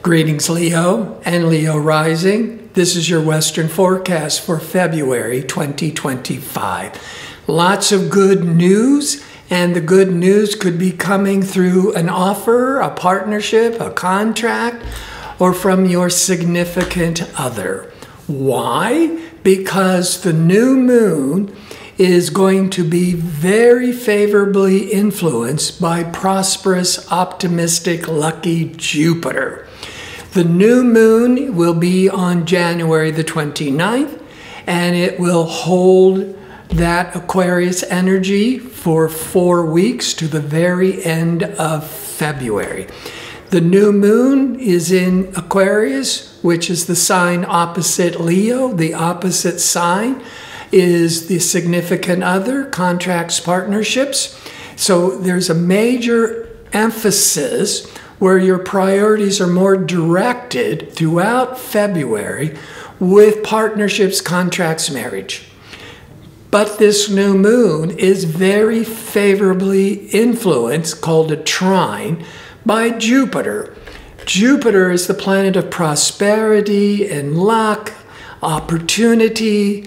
Greetings, Leo and Leo rising. This is your Western forecast for February 2025. Lots of good news, and the good news could be coming through an offer, a partnership, a contract, or from your significant other. Why? Because the new moon is going to be very favorably influenced by prosperous, optimistic, lucky Jupiter. The new moon will be on January the 29th, and it will hold that Aquarius energy for 4 weeks to the very end of February. The new moon is in Aquarius, which is the sign opposite Leo. The opposite sign is the significant other, contracts, partnerships. So there's a major emphasis where your priorities are more directed throughout February with partnerships, contracts, marriage. But this new moon is very favorably influenced, called a trine, by Jupiter. Jupiter is the planet of prosperity and luck, opportunity,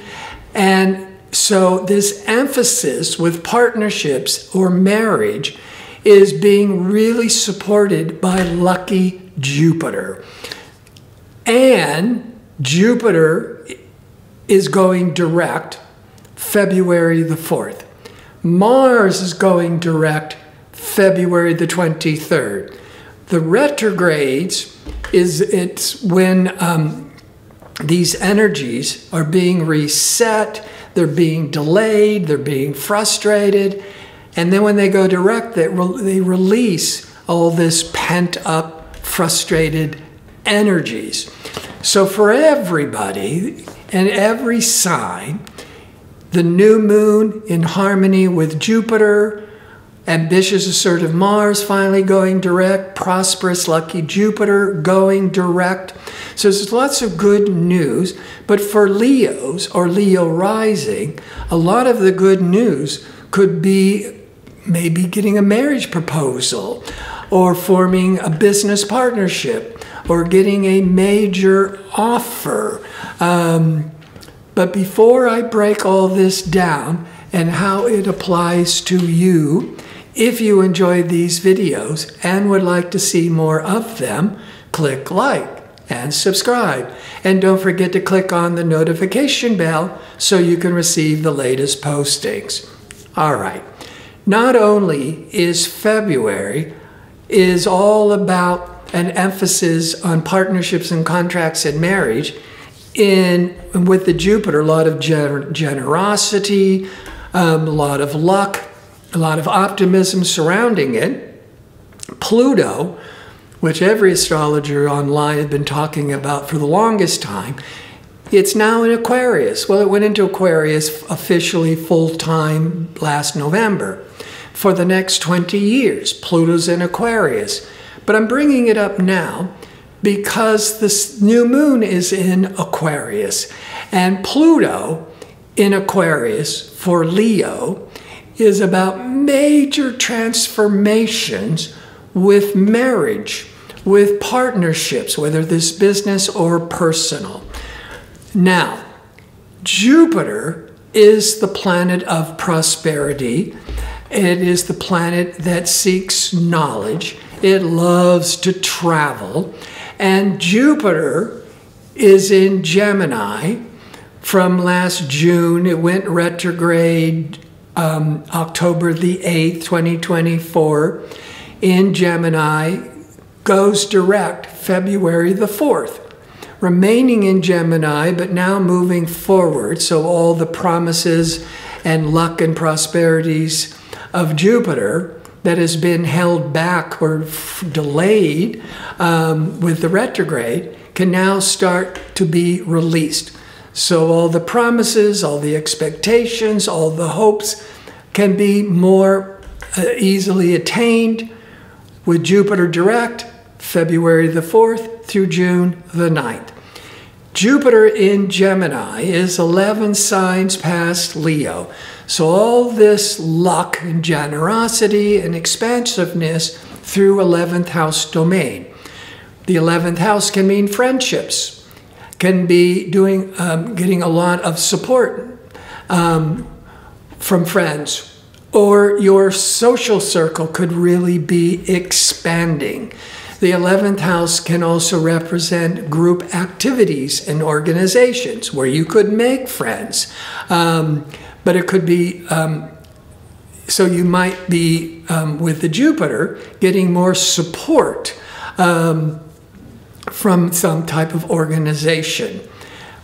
and so this emphasis with partnerships or marriage is being really supported by lucky Jupiter. And Jupiter is going direct February the 4th. Mars is going direct February the 23rd. The retrogrades it's when these energies are being reset, they're being delayed, they're being frustrated, and then when they go direct, they release all this pent-up, frustrated energies. So for everybody and every sign, the new moon in harmony with Jupiter, ambitious, assertive Mars finally going direct, prosperous, lucky Jupiter going direct. So there's lots of good news, but for Leos or Leo rising, a lot of the good news could be maybe getting a marriage proposal or forming a business partnership or getting a major offer. But before I break all this down and how it applies to you, if you enjoyed these videos and would like to see more of them, click like and subscribe. And don't forget to click on the notification bell so you can receive the latest postings. All right. Not only is February is all about an emphasis on partnerships and contracts and marriage, with the Jupiter, a lot of generosity, a lot of luck, a lot of optimism surrounding it. Pluto, which every astrologer online has been talking about for the longest time, it's now in Aquarius. Well, it went into Aquarius officially full-time last November. For the next 20 years, Pluto's in Aquarius. But I'm bringing it up now because this new moon is in Aquarius. And Pluto in Aquarius for Leo is about major transformations with marriage, with partnerships, whether this business or personal. Now, Jupiter is the planet of prosperity. It is the planet that seeks knowledge. It loves to travel. And Jupiter is in Gemini from last June. It went retrograde October the 8th, 2024 in Gemini, goes direct February the 4th. Remaining in Gemini, but now moving forward. So all the promises and luck and prosperities of Jupiter that has been held back or delayed with the retrograde can now start to be released. So all the promises, all the expectations, all the hopes can be more easily attained with Jupiter direct February the 4th through June the 9th. Jupiter in Gemini is 11 signs past Leo. So all this luck and generosity and expansiveness through 11th house domain. The 11th house can mean friendships, can be doing, getting a lot of support from friends, or your social circle could really be expanding. The 11th house can also represent group activities and organizations where you could make friends. But it could be, so you might be, with the Jupiter, getting more support from some type of organization,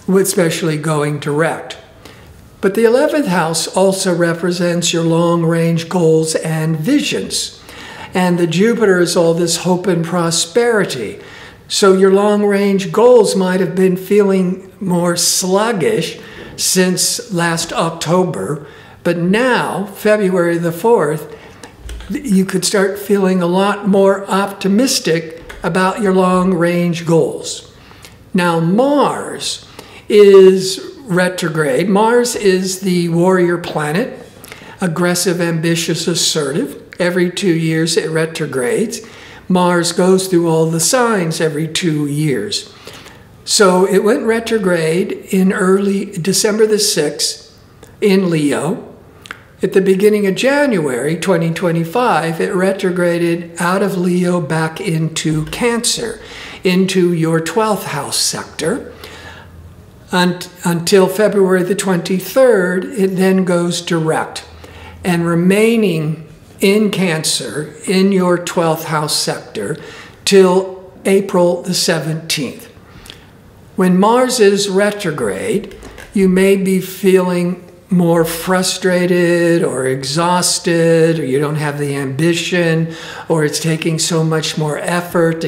especially going direct. But the 11th house also represents your long-range goals and visions. And the Jupiter is all this hope and prosperity. So your long-range goals might have been feeling more sluggish since last October. But now, February the 4th, you could start feeling a lot more optimistic about your long-range goals. Now, Mars is retrograde. Mars is the warrior planet, aggressive, ambitious, assertive. Every 2 years it retrogrades. Mars goes through all the signs every 2 years. So it went retrograde in early December the 6th in Leo. At the beginning of January 2025, it retrograded out of Leo back into Cancer, into your 12th house sector. Until February the 23rd, it then goes direct. And remaining in Cancer, in your 12th house sector, till April the 17th. When Mars is retrograde, you may be feeling more frustrated or exhausted, or you don't have the ambition, or it's taking so much more effort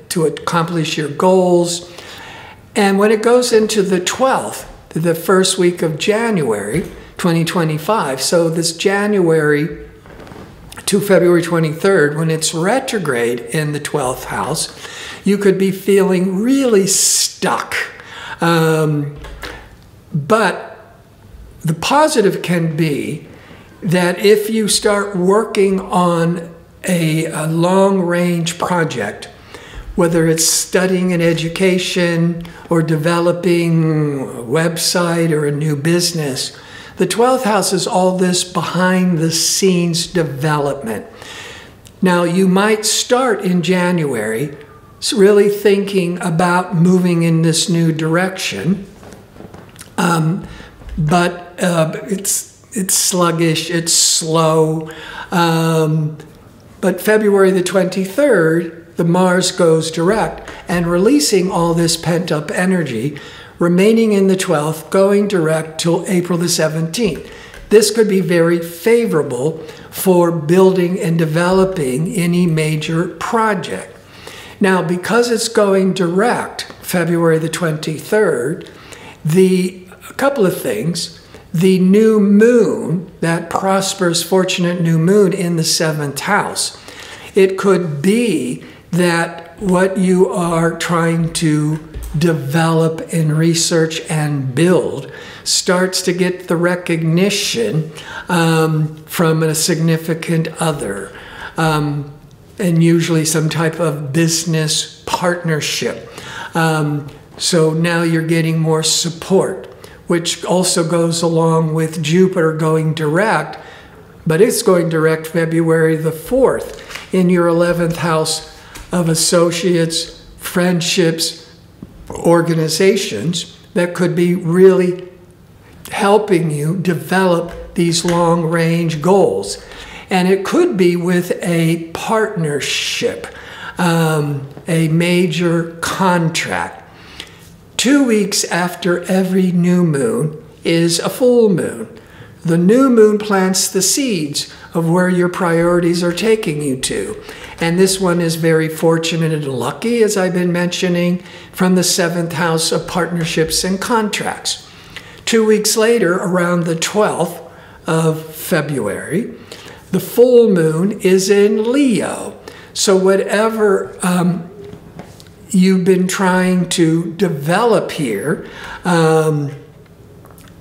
to accomplish your goals. And when it goes into the 12th, the first week of January 2025, so this January to February 23rd, when it's retrograde in the 12th house, you could be feeling really stuck. But the positive can be that if you start working on a long-range project, whether it's studying an education or developing a website or a new business, the 12th house is all this behind-the-scenes development. Now, you might start in January really thinking about moving in this new direction, but it's sluggish, it's slow. But February the 23rd, the Mars goes direct and releasing all this pent-up energy, remaining in the 12th, going direct till April the 17th. This could be very favorable for building and developing any major project. Now, because it's going direct February the 23rd, a couple of things. The new moon, that prosperous, fortunate new moon in the 7th house, it could be that what you are trying to develop and research and build starts to get the recognition from a significant other, and usually some type of business partnership. So now you're getting more support, which also goes along with Jupiter going direct, but it's going direct February the 4th in your 11th house of associates, friendships, organizations that could be really helping you develop these long-range goals. And it could be with a partnership, a major contract. 2 weeks after every new moon is a full moon. The new moon plants the seeds of where your priorities are taking you to. And this one is very fortunate and lucky, as I've been mentioning, from the 7th house of partnerships and contracts. 2 weeks later, around the 12th of February, the full moon is in Leo. So whatever you've been trying to develop here,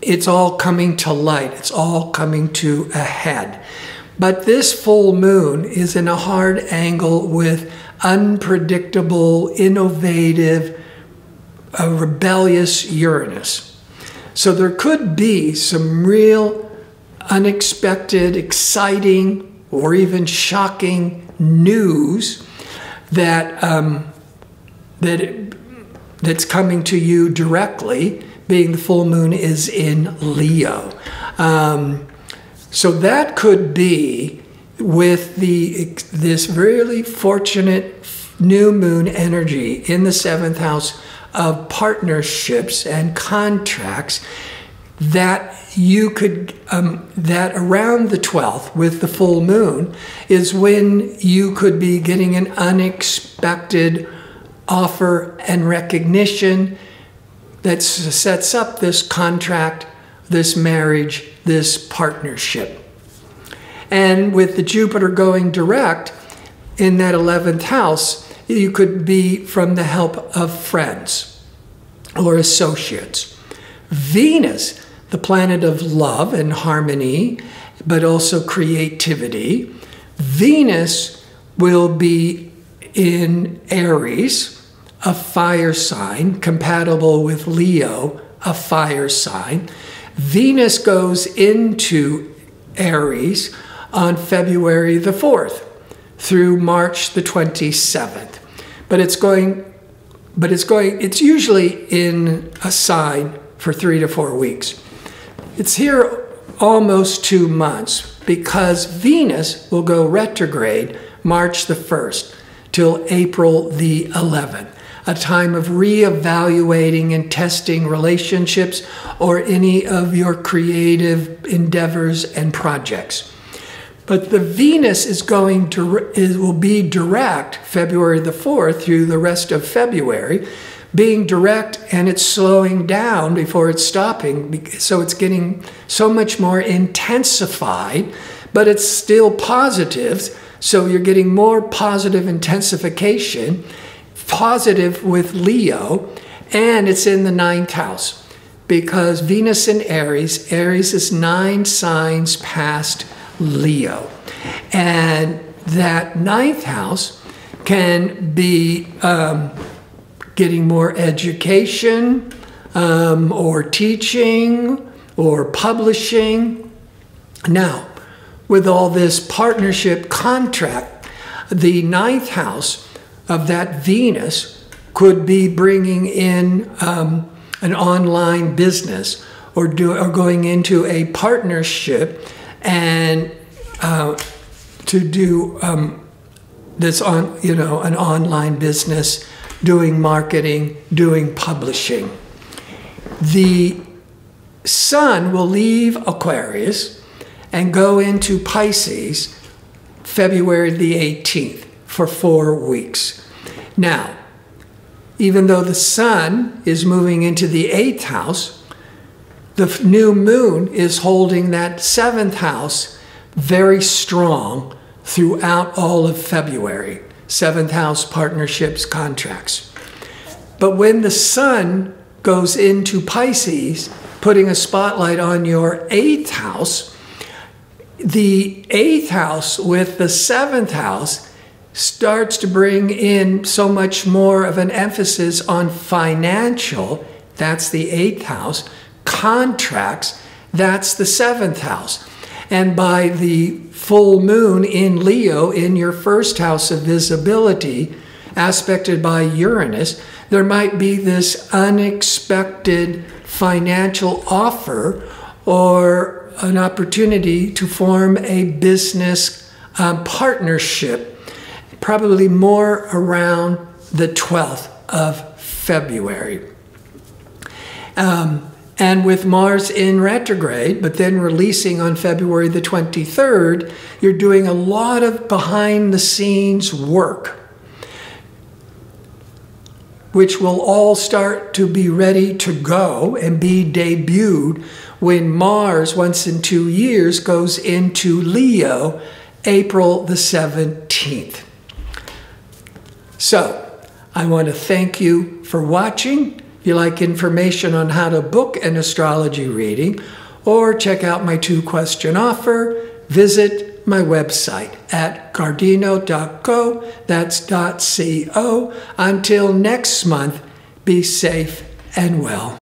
it's all coming to light. It's all coming to a head. But this full moon is in a hard angle with unpredictable, innovative, rebellious Uranus. So there could be some real unexpected, exciting, or even shocking news that that's coming to you directly, being the full moon is in Leo. So that could be with this really fortunate new moon energy in the 7th house of partnerships and contracts, that you could, that around the 12th with the full moon is when you could be getting an unexpected offer and recognition that sets up this contract, this marriage, this partnership. And with the Jupiter going direct in that 11th house, you could be from the help of friends or associates. Venus, the planet of love and harmony, but also creativity. Venus will be in Aries, a fire sign, compatible with Leo, a fire sign. Venus goes into Aries on February the 4th through March the 27th. It's usually in a sign for 3 to 4 weeks. It's here almost 2 months because Venus will go retrograde March the 1st till April the 11th, a time of reevaluating and testing relationships or any of your creative endeavors and projects. But the Venus will be direct February the 4th through the rest of February, being direct, and it's slowing down before it's stopping. So it's getting so much more intensified, but it's still positive. So you're getting more positive intensification, positive with Leo, and it's in the 9th house because Venus in Aries, Aries is 9 signs past Leo. And that 9th house can be getting more education or teaching or publishing. Now, with all this partnership contract, the 9th house of that Venus could be bringing in an online business or going into a partnership and to do this on an online business, doing marketing, doing publishing. The Sun will leave Aquarius and go into Pisces February the 18th for 4 weeks. Now, even though the Sun is moving into the 8th house, the new moon is holding that 7th house very strong throughout all of February. 7th house partnerships, contracts. But when the Sun goes into Pisces, putting a spotlight on your 8th house, the 8th house with the 7th house starts to bring in so much more of an emphasis on financial, that's the 8th house, contracts, that's the 7th house. And by the full moon in Leo, in your 1st house of visibility, aspected by Uranus, there might be this unexpected financial offer or an opportunity to form a business partnership, probably more around the 12th of February. And with Mars in retrograde, but then releasing on February the 23rd, you're doing a lot of behind-the-scenes work, which will all start to be ready to go and be debuted when Mars, once in 2 years, goes into Leo, April the 17th. So, I want to thank you for watching. If you like information on how to book an astrology reading or check out my 2-question offer, visit my website at gardino.co, that's .co. Until next month, be safe and well.